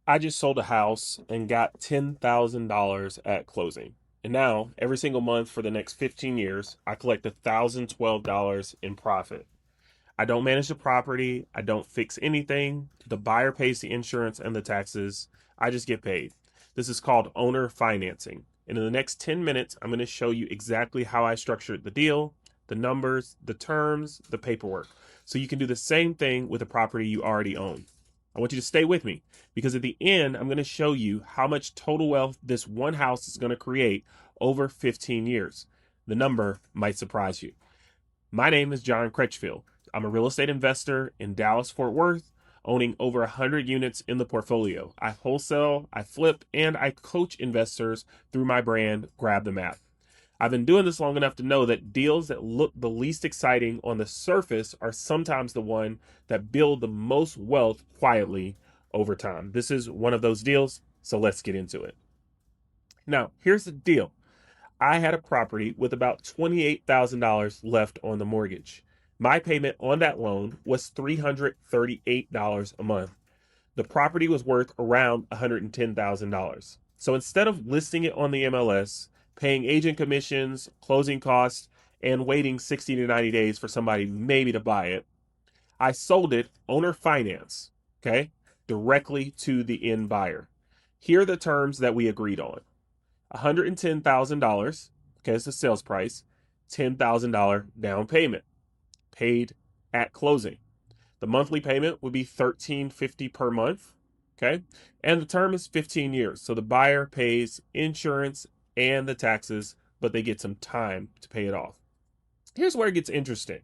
I just sold a house and got $10,000 at closing. And now, every single month for the next 15 years, I collect $1,012 in profit. I don't manage the property, I don't fix anything. The buyer pays the insurance and the taxes. I just get paid. This is called owner financing. And in the next 10 minutes, I'm going to show you exactly how I structured the deal, the numbers, the terms, the paperwork. So you can do the same thing with a property you already own. I want you to stay with me because at the end, I'm going to show you how much total wealth this one house is going to create over 15 years. The number might surprise you. My name is John Crutchfield. I'm a real estate investor in Dallas, Fort Worth, owning over 100 units in the portfolio. I wholesale, I flip, and I coach investors through my brand, Grab the Map. I've been doing this long enough to know that deals that look the least exciting on the surface are sometimes the one that build the most wealth quietly over time. This is one of those deals, so let's get into it. Now, here's the deal. I had a property with about $28,000 left on the mortgage. My payment on that loan was $338 a month. The property was worth around $110,000. So instead of listing it on the MLS, paying agent commissions, closing costs, and waiting 60 to 90 days for somebody maybe to buy it, I sold it owner finance, okay, directly to the end buyer. Here are the terms that we agreed on. $110,000, okay, it's the sales price, $10,000 down payment, paid at closing. The monthly payment would be $1,350 per month, okay, and the term is 15 years. So the buyer pays insurance and the taxes, but they get some time to pay it off. Here's where it gets interesting.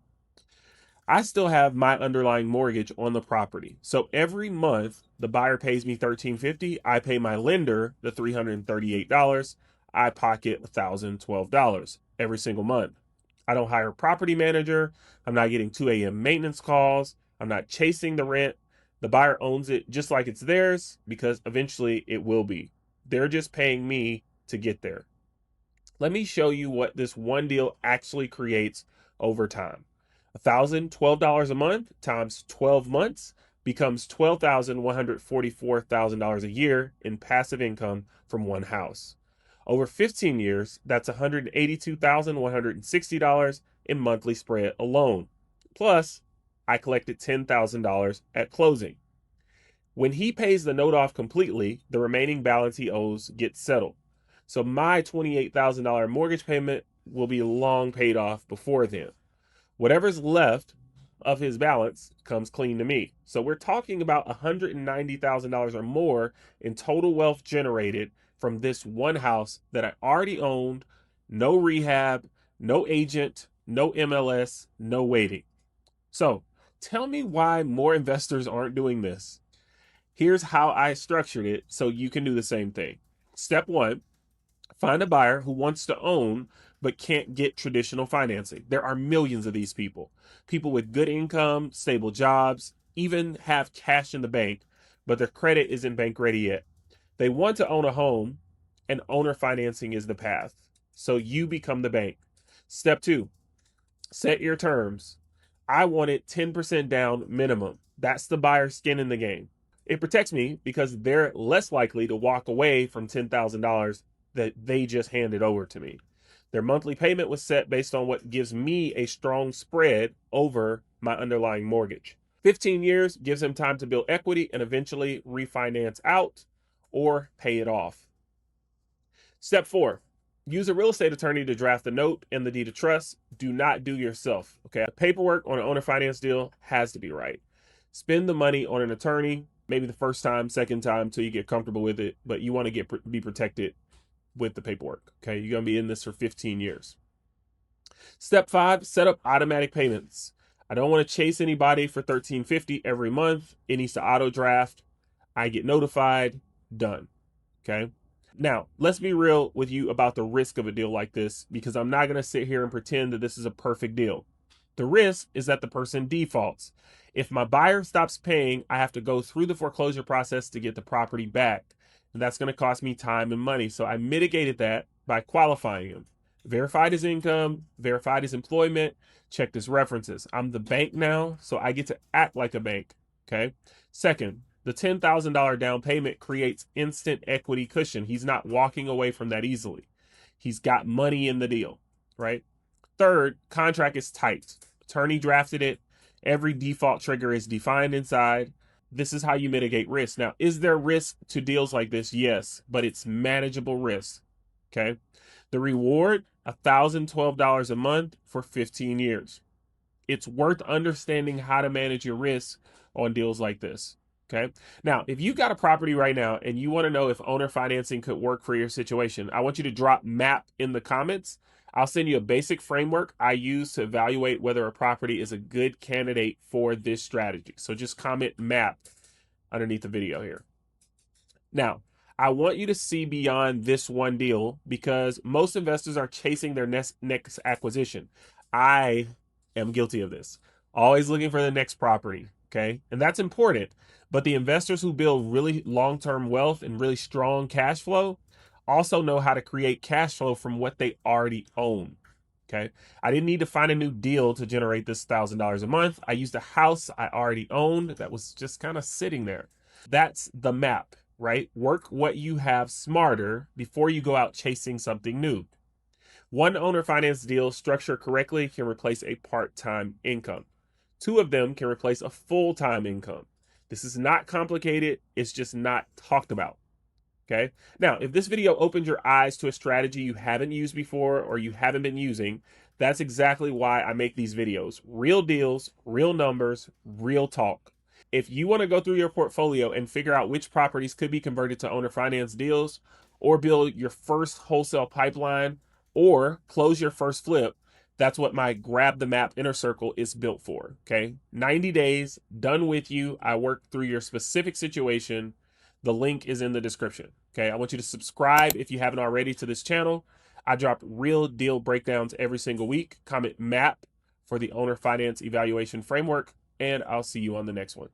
I still have my underlying mortgage on the property. So every month the buyer pays me $1,350. I pay my lender the $338. I pocket $1,012 every single month. I don't hire a property manager. I'm not getting 2 a.m. maintenance calls. I'm not chasing the rent. The buyer owns it just like it's theirs because eventually it will be. They're just paying me to get there. Let me show you what this one deal actually creates over time. $1,012 a month times 12 months becomes $12,144,000 a year in passive income from one house. Over 15 years, that's $182,160 in monthly spread alone. Plus, I collected $10,000 at closing. When he pays the note off completely, the remaining balance he owes gets settled. So my $28,000 mortgage payment will be long paid off before then. Whatever's left of his balance comes clean to me. So we're talking about $190,000 or more in total wealth generated from this one house that I already owned, no rehab, no agent, no MLS, no waiting. So tell me why more investors aren't doing this. Here's how I structured it so you can do the same thing. Step one, find a buyer who wants to own but can't get traditional financing. There are millions of these people. People with good income, stable jobs, even have cash in the bank, but their credit isn't bank ready yet. They want to own a home, and owner financing is the path. So you become the bank. Step two, set your terms. I wanted 10% down minimum. That's the buyer's skin in the game. It protects me because they're less likely to walk away from $10,000 that they just handed over to me. Their monthly payment was set based on what gives me a strong spread over my underlying mortgage. 15 years gives them time to build equity and eventually refinance out or pay it off. Step four, use a real estate attorney to draft the note and the deed of trust. Do not do yourself. Okay. The paperwork on an owner finance deal has to be right. Spend the money on an attorney, maybe the first time, second time, till you get comfortable with it, but you want to be protected with the paperwork. Okay. You're going to be in this for 15 years. Step five, set up automatic payments. I don't want to chase anybody for $1,350 every month. It needs to auto draft. I get notified, done. Okay. Now, let's be real with you about the risk of a deal like this because I'm not going to sit here and pretend that this is a perfect deal. The risk is that the person defaults. If my buyer stops paying, I have to go through the foreclosure process to get the property back. And that's going to cost me time and money. So I mitigated that by qualifying him. Verified his income, verified his employment, checked his references. I'm the bank now, so I get to act like a bank. Okay. Second, The $10,000 down payment creates instant equity cushion. He's not walking away from that easily. He's got money in the deal, right? Third, contract is tight. Attorney drafted it. Every default trigger is defined inside. This is how you mitigate risk. Now, is there risk to deals like this? Yes, but it's manageable risk. Okay. The reward, $1,012 a month for 15 years. It's worth understanding how to manage your risk on deals like this. Okay. Now, if you've got a property right now and you want to know if owner financing could work for your situation, I want you to drop MAP in the comments. I'll send you a basic framework I use to evaluate whether a property is a good candidate for this strategy. So just comment MAP underneath the video here. Now, I want you to see beyond this one deal because most investors are chasing their next acquisition. I am guilty of this. Always looking for the next property, okay? And that's important. But the investors who build really long-term wealth and really strong cash flow also know how to create cash flow from what they already own, okay? I didn't need to find a new deal to generate this $1,000 a month. I used a house I already owned that was just kind of sitting there. That's the MAP, right? Work what you have smarter before you go out chasing something new. One owner finance deal structured correctly can replace a part-time income. Two of them can replace a full-time income. This is not complicated. It's just not talked about. Okay. Now, if this video opened your eyes to a strategy you haven't used before or you haven't been using, that's exactly why I make these videos. Real deals, real numbers, real talk. If you want to go through your portfolio and figure out which properties could be converted to owner finance deals or build your first wholesale pipeline or close your first flip, that's what my Grab the Map Inner Circle is built for, okay? 90 days, done with you. I work through your specific situation. The link is in the description, okay? I want you to subscribe if you haven't already to this channel. I drop real deal breakdowns every single week. Comment MAP for the owner finance evaluation framework, and I'll see you on the next one.